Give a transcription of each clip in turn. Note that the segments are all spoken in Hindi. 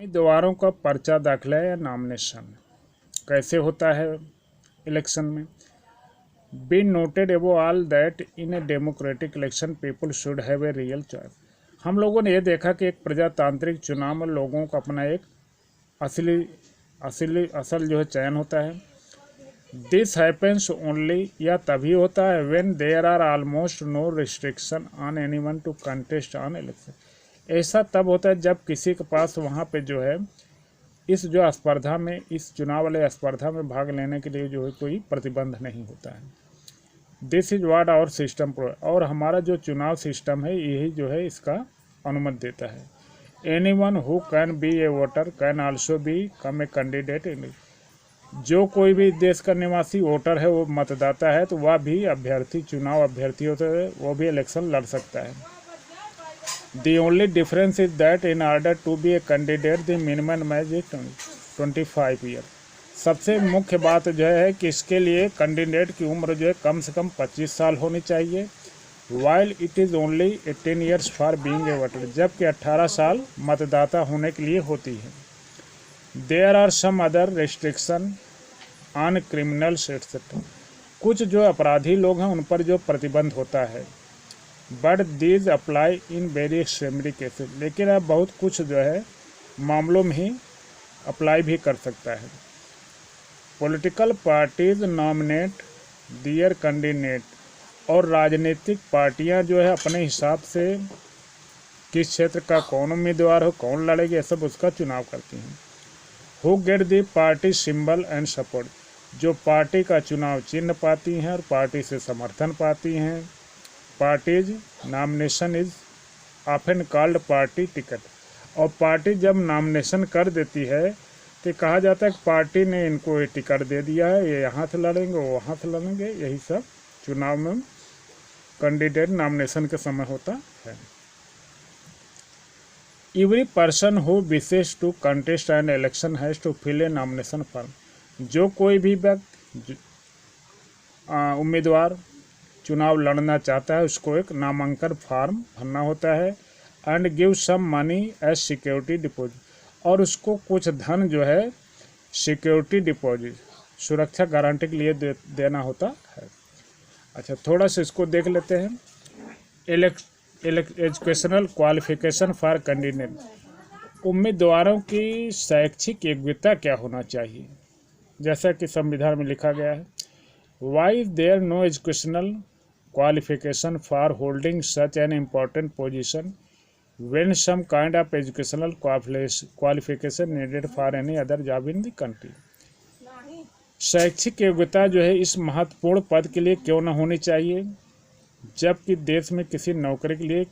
उम्मीदवारों का पर्चा दाखिला या नॉमिनेशन कैसे होता है इलेक्शन में। बी नोटेड एबो all that in a democratic election people should have a real choice. हम लोगों ने ये देखा कि एक प्रजातांत्रिक चुनाव में लोगों का अपना एक असल जो है चयन होता है। दिस हैपन्स ओनली, या तभी होता है when there are almost no restriction on anyone to contest on election. ऐसा तब होता है जब किसी के पास वहाँ पे जो है इस जो स्पर्धा में, इस चुनाव वाले स्पर्धा में भाग लेने के लिए जो है कोई प्रतिबंध नहीं होता है। This is what our system और हमारा जो चुनाव सिस्टम है यही जो है इसका अनुमति देता है। Anyone who can be A voter can also be come a candidate in. जो कोई भी देश का निवासी वोटर है, वो मतदाता है, तो वह भी अभ्यर्थी, चुनाव अभ्यर्थी होता है, वो भी इलेक्शन लड़ सकता है। The only difference is that in order to be a candidate the minimum age is 25 year. सबसे मुख्य बात जो है कि इसके लिए कैंडिडेट की उम्र जो है कम से कम 25 साल होनी चाहिए। while it is only 18 years for being a voter, जबकि 18 साल मतदाता होने के लिए होती है। There are some other restriction on criminals etc. कुछ जो अपराधी लोग हैं उन पर जो प्रतिबंध होता है। But these apply in very extremely cases, लेकिन अब बहुत कुछ जो है मामलों में ही अप्लाई भी कर सकता है। पॉलिटिकल पार्टीज नॉमिनेट दियर कैंडिडेट, और राजनीतिक पार्टियां जो है अपने हिसाब से किस क्षेत्र का कौन उम्मीदवार हो, कौन लड़ेगी, ये सब उसका चुनाव करती हैं। Who get the party symbol and support, जो पार्टी का चुनाव चिन्ह पाती हैं और पार्टी से समर्थन पाती हैं। Parties nomination is often called party ticket, और पार्टी जब नॉमिनेशन कर देती है तो कहा जाता है कि पार्टी ने इनको ये टिकट दे दिया है, ये यहाँ से लड़ेंगे, वो वहाँ से लड़ेंगे। यही सब चुनाव में कैंडिडेट नॉमिनेशन के समय होता है। Every person who wishes to contest an election has to fill a nomination form, जो कोई भी व्यक्ति उम्मीदवार चुनाव लड़ना चाहता है उसको एक नामांकन फॉर्म भरना होता है। And give some money as security deposit, और उसको कुछ धन जो है सिक्योरिटी डिपॉजिट, सुरक्षा गारंटी के लिए देना होता है। अच्छा, थोड़ा सा इसको देख लेते हैं। एजुकेशनल क्वालिफिकेशन फॉर कैंडिडेट, उम्मीदवारों की शैक्षिक योग्यता क्या होना चाहिए, जैसा कि संविधान में लिखा गया है। Why is there no educational qualification for holding such an important position when some kind of educational qualification needed for any other job in the country। शैक्षिक योग्यता जो है इस महत्वपूर्ण पद के लिए क्यों न होनी चाहिए, जबकि देश में किसी नौकरी के लिए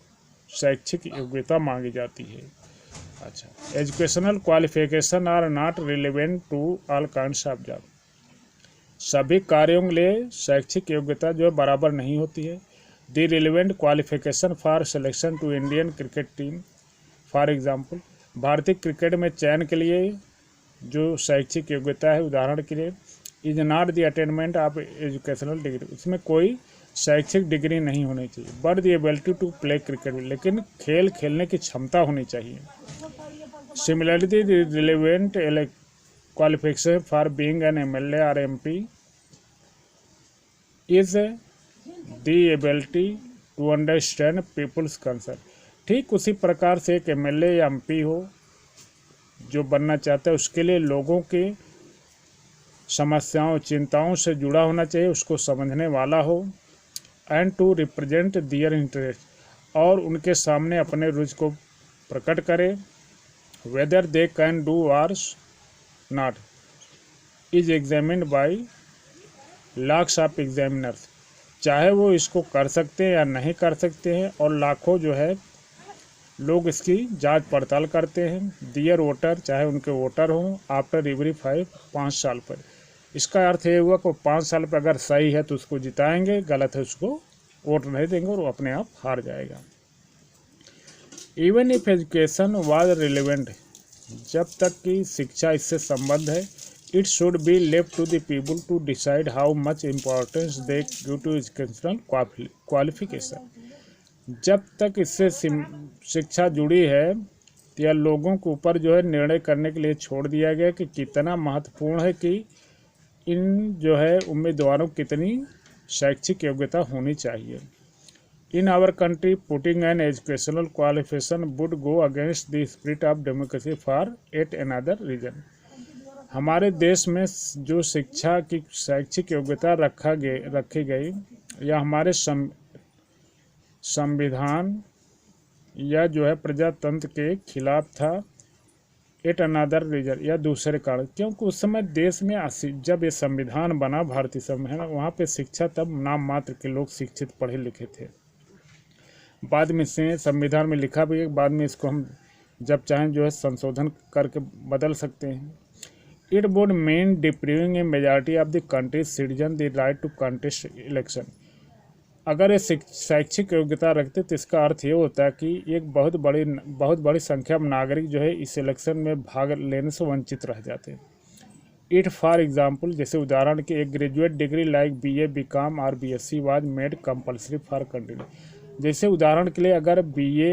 शैक्षिक योग्यता मांगी जाती है। अच्छा, educational qualification are not relevant to all kinds of job, सभी कार्यों के लिए शैक्षिक योग्यता जो बराबर नहीं होती है। The relevant qualification for selection to Indian cricket team for example, भारतीय क्रिकेट में चयन के लिए जो शैक्षिक योग्यता है, उदाहरण के लिए, is not the attainment of educational degree, उसमें कोई शैक्षिक डिग्री नहीं होनी चाहिए। But the ability to play cricket, लेकिन खेल खेलने की क्षमता होनी चाहिए। Similarly the relevant qualification for being an MLA or MP is the ability to understand people's concern। ठीक उसी प्रकार से एक MLA या MP हो जो बनना चाहता है, उसके लिए लोगों के समस्याओं, चिंताओं से जुड़ा होना चाहिए, उसको समझने वाला हो। And to represent their interest, और उनके सामने अपने रुचि को प्रकट करे। Whether they can do or not is examined by lakhs of examiners, चाहे वो इसको कर सकते हैं या नहीं कर सकते हैं, और लाखों जो है लोग इसकी जांच पड़ताल करते हैं। दियर वोटर, चाहे उनके वोटर हों, आफ्टर एवरी 5 साल पर। इसका अर्थ ये हुआ कि 5 साल पर अगर सही है तो उसको जिताएंगे, गलत है उसको वोट नहीं देंगे और वो अपने आप हार जाएगा। Even if education was relevant, जब तक कि शिक्षा इससे संबद्ध है, it should be left to the people to decide how much importance they give to educational qualification. जब तक इससे शिक्षा जुड़ी है तो यह लोगों के ऊपर जो है निर्णय करने के लिए छोड़ दिया गया कि कितना महत्वपूर्ण है कि इन जो है उम्मीदवारों की कितनी शैक्षिक योग्यता होनी चाहिए। In our country putting an educational qualification would go against the spirit of democracy for yet another reason. हमारे देश में जो शिक्षा की शैक्षिक योग्यता रखी गई या हमारे संविधान या जो है प्रजातंत्र के खिलाफ था। एट अनदर रीजन या दूसरे कारण, क्योंकि उस समय देश में जब ये संविधान बना, भारतीय संविधान, वहाँ पे शिक्षा तब नाम मात्र के लोग शिक्षित पढ़े लिखे थे। बाद में से संविधान में लिखा भी है, बाद में इसको हम जब चाहें जो है संशोधन करके बदल सकते हैं। It would mean depriving a majority of the country citizen the right to contest election. अगर ये शैक्षिक योग्यता रखते तो इसका अर्थ ये होता है कि एक बहुत बड़ी संख्या में नागरिक जो है इस इलेक्शन में भाग लेने से वंचित रह जाते हैं। इट फॉर एग्जाम्पल, जैसे उदाहरण के एक graduate degree like BA, BCom और BSc was made compulsory for continue. जैसे उदाहरण के लिए अगर BA,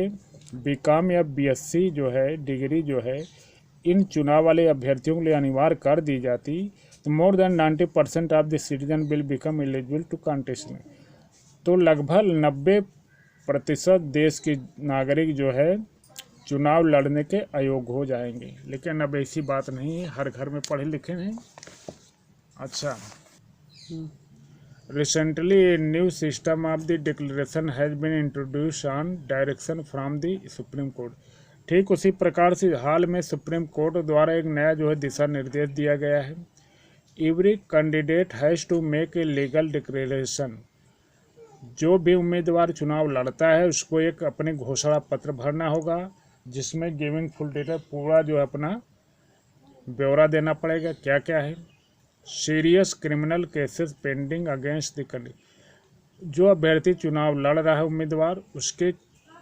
BCom या BSc जो है डिग्री जो है इन चुनाव वाले अभ्यर्थियों के लिए अनिवार्य कर दी जाती तो more than 90% of the citizen will become eligible to contest. तो लगभग 90% देश के नागरिक जो है चुनाव लड़ने के अयोग्य हो जाएंगे। लेकिन अब ऐसी बात नहीं है, हर घर में पढ़े लिखे हैं। अच्छा, recently a new system of the declaration has been introduce on direction from the Supreme Court. ठीक उसी प्रकार से हाल में सुप्रीम कोर्ट द्वारा एक नया जो है दिशा निर्देश दिया गया है। Every candidate has to make a legal declaration. जो भी उम्मीदवार चुनाव लड़ता है उसको एक अपने घोषणा पत्र भरना होगा जिसमें गिविंग फुल डिटेल पूरा जो है अपना ब्यौरा देना पड़ेगा, क्या क्या है। Serious criminal cases pending against the candidate. जो अभ्यर्थी चुनाव लड़ रहा है उम्मीदवार, उसके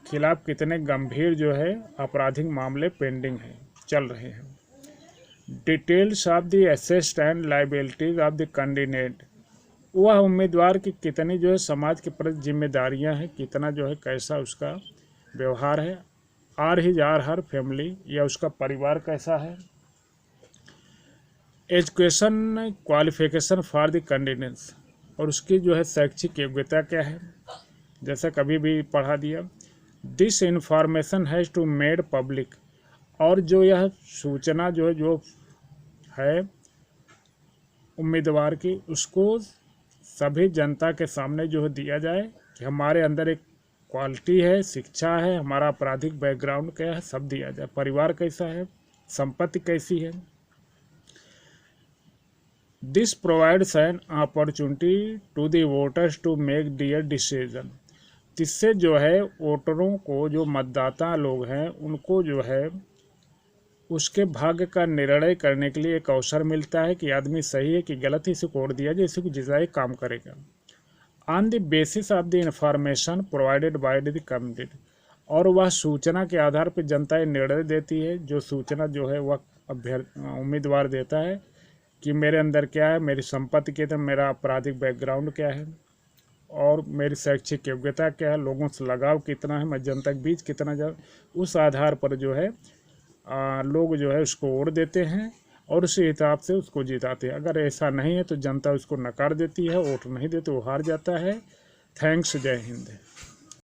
खिलाफ कितने गंभीर जो है आपराधिक मामले पेंडिंग हैं, चल रहे हैं। Details of the assets and liabilities of the candidate. वह उम्मीदवार की कितनी जो है समाज के प्रति जिम्मेदारियां हैं, कितना जो है कैसा उसका व्यवहार है, or his or her family या उसका परिवार कैसा है। Education qualification for the candidates, और उसकी जो है शैक्षिक योग्यता क्या है, जैसा कभी भी पढ़ा दिया। This information has to made public, और जो यह सूचना जो है उम्मीदवार की, उसको सभी जनता के सामने जो है दिया जाए कि हमारे अंदर एक क्वालिटी है, शिक्षा है, हमारा आपराधिक बैकग्राउंड क्या है, सब दिया जाए, परिवार कैसा है, संपत्ति कैसी है। This provides an opportunity to the voters to make their decision. जिससे जो है वोटरों को, जो मतदाता लोग हैं, उनको जो है उसके भाग्य का निर्णय करने के लिए एक अवसर मिलता है कि आदमी सही है कि गलत, इसे वोट दिया जाए, इसी को जिसका काम करेगा। On the basis of the information provided by the candidate, और वह सूचना के आधार पर जनता ये निर्णय देती है। जो सूचना जो है वह उम्मीदवार देता है कि मेरे अंदर क्या है, मेरी संपत्ति क्या है, मेरा आपराधिक बैकग्राउंड क्या है, और मेरी शैक्षिक योग्यता क्या है, लोगों से लगाव कितना है, मैं जनता के बीच कितना जा, उस आधार पर जो है लोग जो है उसको वोट देते हैं और उसी हिसाब से उसको जिताते हैं। अगर ऐसा नहीं है तो जनता उसको नकार देती है, वोट नहीं देते, वो हार जाता है। थैंक्स, जय हिंद।